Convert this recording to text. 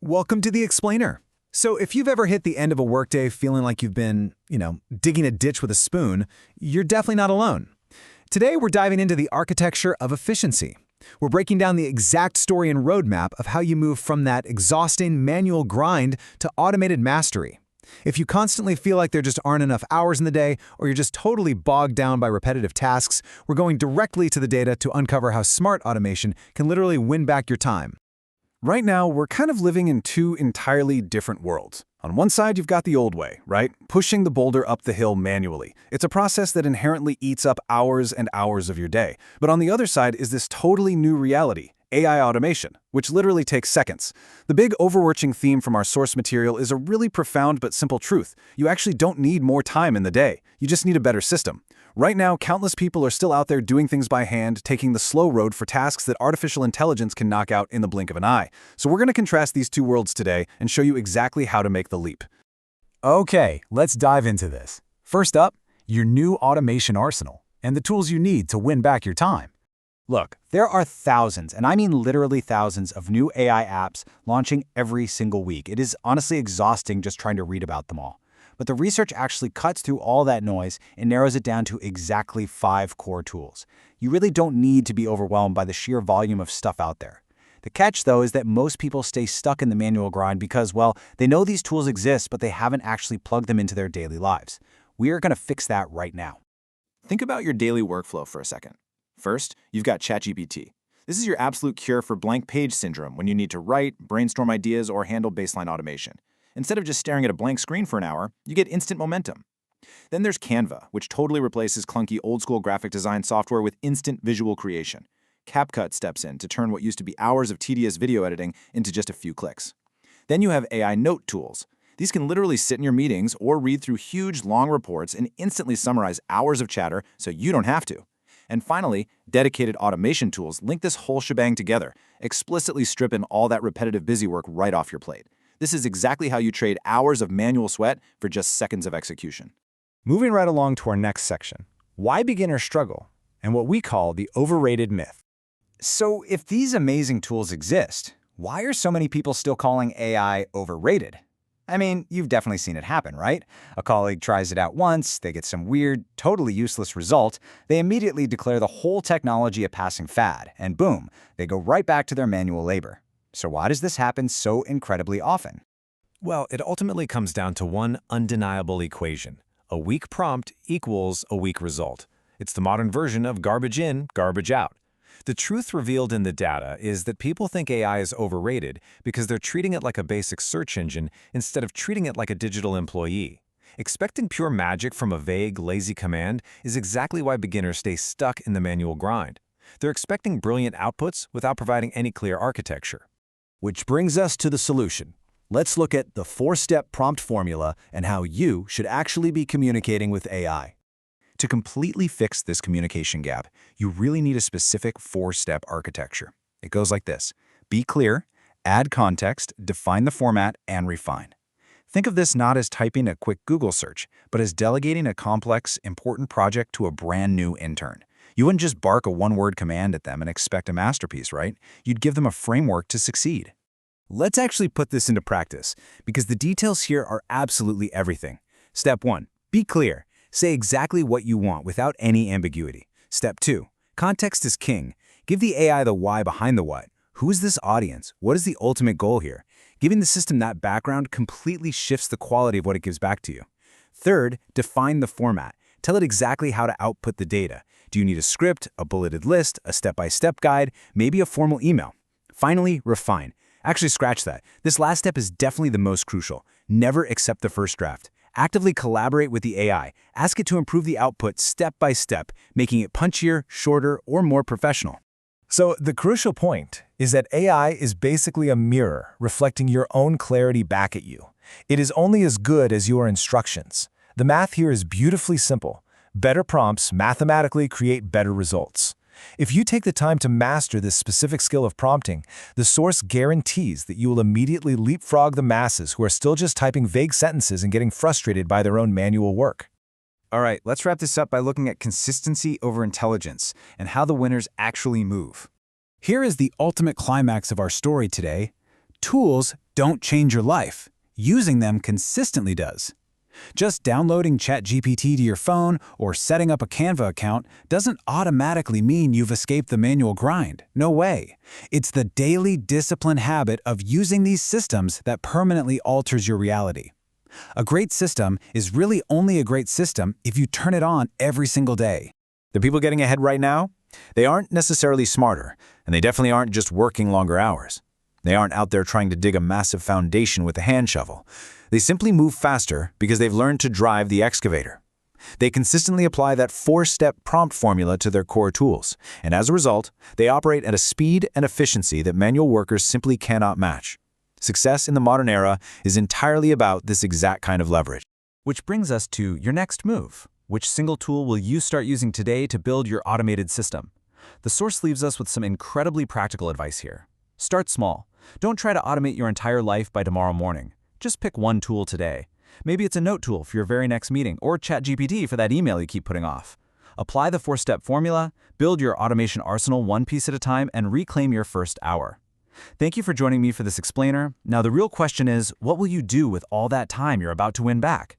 Welcome to The Explainer. So if you've ever hit the end of a workday feeling like you've been, digging a ditch with a spoon, you're definitely not alone. Today, we're diving into the architecture of efficiency. We're breaking down the exact story and roadmap of how you move from that exhausting manual grind to automated mastery. If you constantly feel like there just aren't enough hours in the day, or you're just totally bogged down by repetitive tasks, we're going directly to the data to uncover how smart automation can literally win back your time. Right now, we're kind of living in two entirely different worlds. On one side, you've got the old way, right? Pushing the boulder up the hill manually. It's a process that inherently eats up hours and hours of your day. But on the other side is this totally new reality, AI automation, which literally takes seconds. The big overarching theme from our source material is a really profound but simple truth. You actually don't need more time in the day. You just need a better system. Right now, countless people are still out there doing things by hand, taking the slow road for tasks that artificial intelligence can knock out in the blink of an eye. So we're going to contrast these two worlds today and show you exactly how to make the leap. Okay, let's dive into this. First up, your new automation arsenal and the tools you need to win back your time. Look, there are thousands, and I mean literally thousands, of new AI apps launching every single week. It is honestly exhausting just trying to read about them all. But the research actually cuts through all that noise and narrows it down to exactly 5 core tools. You really don't need to be overwhelmed by the sheer volume of stuff out there. The catch, though, is that most people stay stuck in the manual grind because, well, they know these tools exist, but they haven't actually plugged them into their daily lives. We are going to fix that right now. Think about your daily workflow for a second. First, you've got ChatGPT. This is your absolute cure for blank page syndrome when you need to write, brainstorm ideas, or handle baseline automation. Instead of just staring at a blank screen for an hour, you get instant momentum. Then there's Canva, which totally replaces clunky old-school graphic design software with instant visual creation. CapCut steps in to turn what used to be hours of tedious video editing into just a few clicks. Then you have AI note tools. These can literally sit in your meetings or read through huge, long reports and instantly summarize hours of chatter so you don't have to. And finally, dedicated automation tools link this whole shebang together, explicitly stripping all that repetitive busywork right off your plate. This is exactly how you trade hours of manual sweat for just seconds of execution. Moving right along to our next section, why beginners struggle, and what we call the overrated myth. So if these amazing tools exist, why are so many people still calling AI overrated? I mean, you've definitely seen it happen, right? A colleague tries it out once, they get some weird, totally useless result, they immediately declare the whole technology a passing fad, and boom, they go right back to their manual labor. So why does this happen so incredibly often? Well, it ultimately comes down to one undeniable equation. A weak prompt equals a weak result. It's the modern version of garbage in, garbage out. The truth revealed in the data is that people think AI is overrated because they're treating it like a basic search engine instead of treating it like a digital employee. Expecting pure magic from a vague, lazy command is exactly why beginners stay stuck in the manual grind. They're expecting brilliant outputs without providing any clear architecture. Which brings us to the solution. Let's look at the 4-step prompt formula and how you should actually be communicating with AI. To completely fix this communication gap, you really need a specific 4-step architecture. It goes like this: be clear, add context, define the format, and refine. Think of this not as typing a quick Google search, but as delegating a complex, important project to a brand new intern. You wouldn't just bark a one-word command at them and expect a masterpiece, right? You'd give them a framework to succeed. Let's actually put this into practice, because the details here are absolutely everything. Step 1. Be clear. Say exactly what you want without any ambiguity. Step 2. Context is king. Give the AI the why behind the what. Who is this audience? What is the ultimate goal here? Giving the system that background completely shifts the quality of what it gives back to you. Third, define the format. Tell it exactly how to output the data. Do you need a script, a bulleted list, a step-by-step guide, maybe a formal email? Finally, refine. Actually, scratch that. This last step is definitely the most crucial. Never accept the first draft. Actively collaborate with the AI. Ask it to improve the output step by step, making it punchier, shorter, or more professional. So the crucial point is that AI is basically a mirror reflecting your own clarity back at you. It is only as good as your instructions. The math here is beautifully simple. Better prompts mathematically create better results. If you take the time to master this specific skill of prompting, the source guarantees that you will immediately leapfrog the masses who are still just typing vague sentences and getting frustrated by their own manual work. All right, let's wrap this up by looking at consistency over intelligence and how the winners actually move. Here is the ultimate climax of our story today. Tools don't change your life. Using them consistently does. Just downloading ChatGPT to your phone or setting up a Canva account doesn't automatically mean you've escaped the manual grind. No way. It's the daily discipline habit of using these systems that permanently alters your reality. A great system is really only a great system if you turn it on every single day. The people getting ahead right now, they aren't necessarily smarter, and they definitely aren't just working longer hours. They aren't out there trying to dig a massive foundation with a hand shovel. They simply move faster because they've learned to drive the excavator. They consistently apply that 4-step prompt formula to their core tools, and as a result, they operate at a speed and efficiency that manual workers simply cannot match. Success in the modern era is entirely about this exact kind of leverage. Which brings us to your next move. Which single tool will you start using today to build your automated system? The source leaves us with some incredibly practical advice here. Start small. Don't try to automate your entire life by tomorrow morning. Just pick one tool today. Maybe it's a note tool for your very next meeting, or ChatGPT for that email you keep putting off. Apply the 4-step formula, build your automation arsenal one piece at a time, and reclaim your first hour. Thank you for joining me for this explainer. Now the real question is, what will you do with all that time you're about to win back?